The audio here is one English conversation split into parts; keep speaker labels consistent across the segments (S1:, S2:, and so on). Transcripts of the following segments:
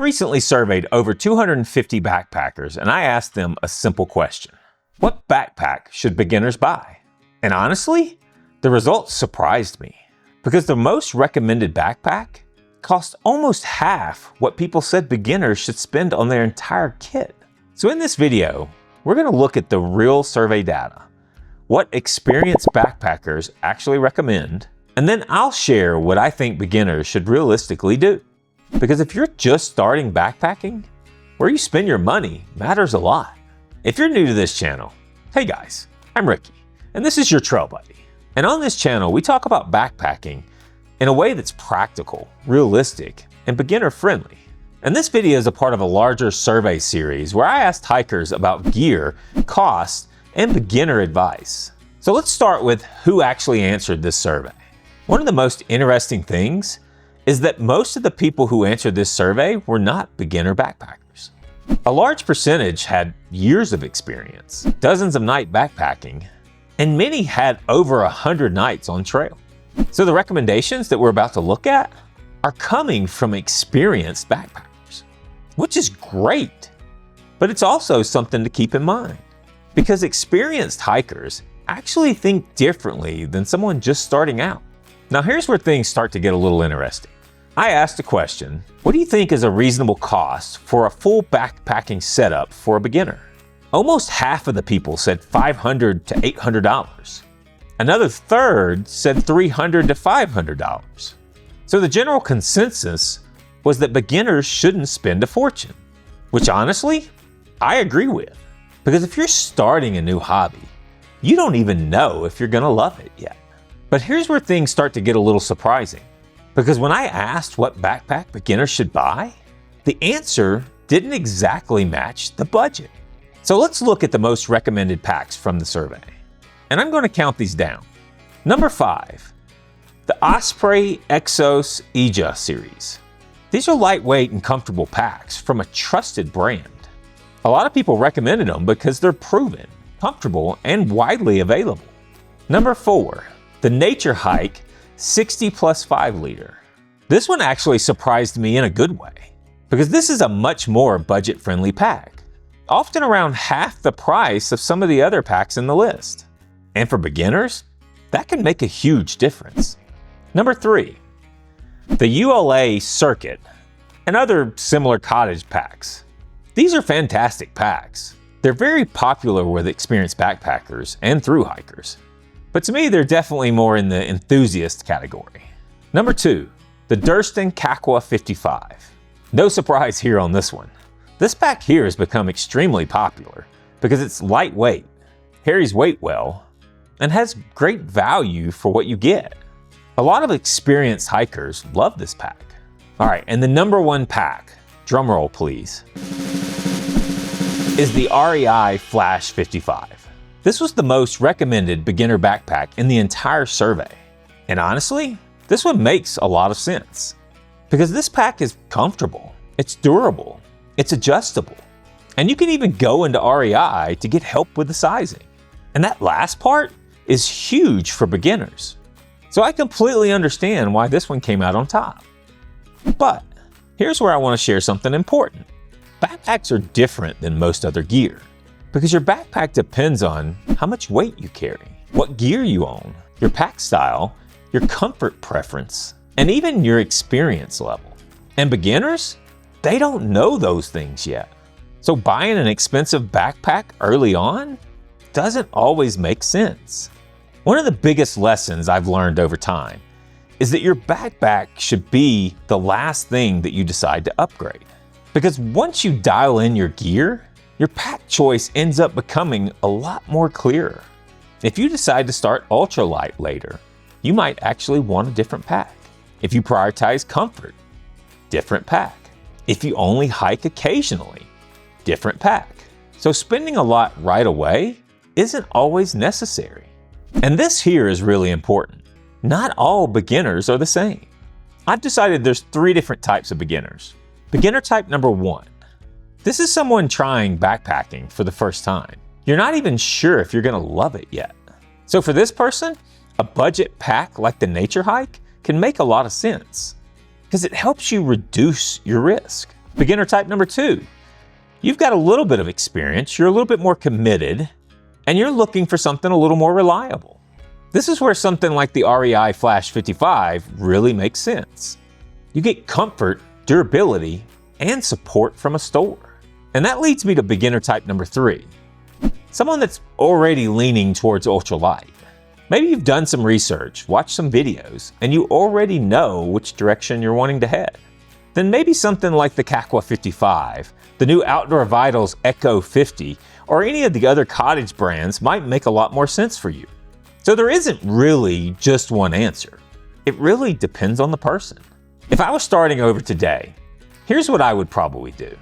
S1: recently surveyed over 250 backpackers and I asked them a simple question. What backpack should beginners buy? And honestly, the results surprised me because the most recommended backpack cost almost half what people said beginners should spend on their entire kit. So in this video, we're going to look at the real survey data, what experienced backpackers actually recommend, and then I'll share what I think beginners should realistically do. Because if you're just starting backpacking, where you spend your money matters a lot. If you're new to this channel, hey guys, I'm Ricky, and this is your Trail Buddy. And on this channel, we talk about backpacking in a way that's practical, realistic, and beginner-friendly. And this video is a part of a larger survey series where I asked hikers about gear, cost, and beginner advice. So let's start with who actually answered this survey. One of the most interesting things is that most of the people who answered this survey were not beginner backpackers. A large percentage had years of experience, dozens of nights backpacking, and many had over 100 nights on trail. So the recommendations that we're about to look at are coming from experienced backpackers, which is great, but it's also something to keep in mind because experienced hikers actually think differently than someone just starting out. Now here's where things start to get a little interesting. I asked a question, what do you think is a reasonable cost for a full backpacking setup for a beginner? Almost half of the people said $500 to $800. Another third said $300 to $500. So the general consensus was that beginners shouldn't spend a fortune, which honestly, I agree with. Because if you're starting a new hobby, you don't even know if you're gonna love it yet. But here's where things start to get a little surprising. Because when I asked what backpack beginners should buy, the answer didn't exactly match the budget. So let's look at the most recommended packs from the survey. And I'm going to count these down. Number 5, the Osprey Exos Ija series. These are lightweight and comfortable packs from a trusted brand. A lot of people recommended them because they're proven, comfortable, and widely available. Number 4, the Nature Hike 60 plus 5 liter. This one actually surprised me in a good way because this is a much more budget-friendly pack, often around half the price of some of the other packs in the list. And for beginners, that can make a huge difference. Number 3, the ULA Circuit and other similar cottage packs. These are fantastic packs. They're very popular with experienced backpackers and thru hikers. But to me, they're definitely more in the enthusiast category. Number 2, the Durston Kakwa 55. No surprise here on this one. This pack here has become extremely popular because it's lightweight, carries weight well, and has great value for what you get. A lot of experienced hikers love this pack. All right, and the number 1 pack, drumroll please, is the REI Flash 55. This was the most recommended beginner backpack in the entire survey. And honestly, this one makes a lot of sense because this pack is comfortable, it's durable, it's adjustable, and you can even go into REI to get help with the sizing. And that last part is huge for beginners. So I completely understand why this one came out on top. But here's where I want to share something important. Backpacks are different than most other gear because your backpack depends on how much weight you carry, what gear you own, your pack style, your comfort preference, and even your experience level. And beginners, they don't know those things yet. So buying an expensive backpack early on doesn't always make sense. One of the biggest lessons I've learned over time is that your backpack should be the last thing that you decide to upgrade. Because once you dial in your gear, your pack choice ends up becoming a lot more clearer. If you decide to start ultralight later, you might actually want a different pack. If you prioritize comfort, different pack. If you only hike occasionally, different pack. So spending a lot right away isn't always necessary. And this here is really important. Not all beginners are the same. I've decided there's 3 different types of beginners. Beginner type number 1. This is someone trying backpacking for the first time. You're not even sure if you're gonna love it yet. So for this person, a budget pack like the Nature Hike can make a lot of sense because it helps you reduce your risk. Beginner type number 2. You've got a little bit of experience, you're a little bit more committed, and you're looking for something a little more reliable. This is where something like the REI Flash 55 really makes sense. You get comfort, durability, and support from a store. And that leads me to beginner type number 3. Someone that's already leaning towards ultralight. Maybe you've done some research, watched some videos, and you already know which direction you're wanting to head. Then maybe something like the Kakwa 55, the new Outdoor Vitals Echo 50, or any of the other cottage brands might make a lot more sense for you. So there isn't really just one answer. It really depends on the person. If I was starting over today, here's what I would probably do.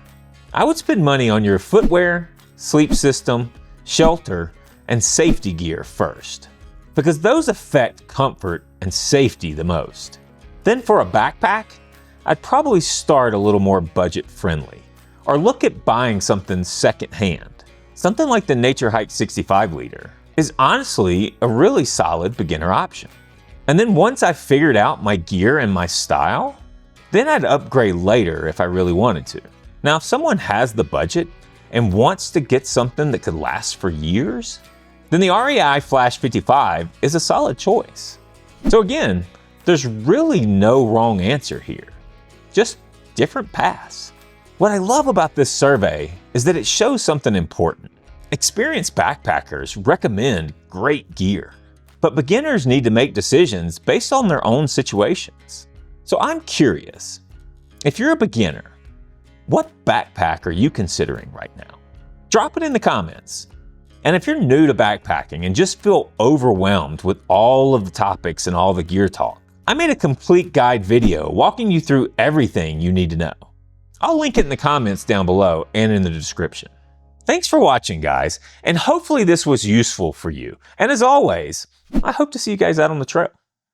S1: I would spend money on your footwear, sleep system, shelter, and safety gear first, because those affect comfort and safety the most. Then for a backpack, I'd probably start a little more budget friendly, or look at buying something secondhand. Something like the Nature Hike 65 liter is honestly a really solid beginner option. And then once I figured out my gear and my style, then I'd upgrade later if I really wanted to. Now, if someone has the budget and wants to get something that could last for years, then the REI Flash 55 is a solid choice. So again, there's really no wrong answer here, just different paths. What I love about this survey is that it shows something important. Experienced backpackers recommend great gear, but beginners need to make decisions based on their own situations. So I'm curious, if you're a beginner, what backpack are you considering right now? Drop it in the comments. And if you're new to backpacking and just feel overwhelmed with all of the topics and all the gear talk, I made a complete guide video walking you through everything you need to know. I'll link it in the comments down below and in the description. Thanks for watching, guys, and hopefully this was useful for you. And as always, I hope to see you guys out on the trail.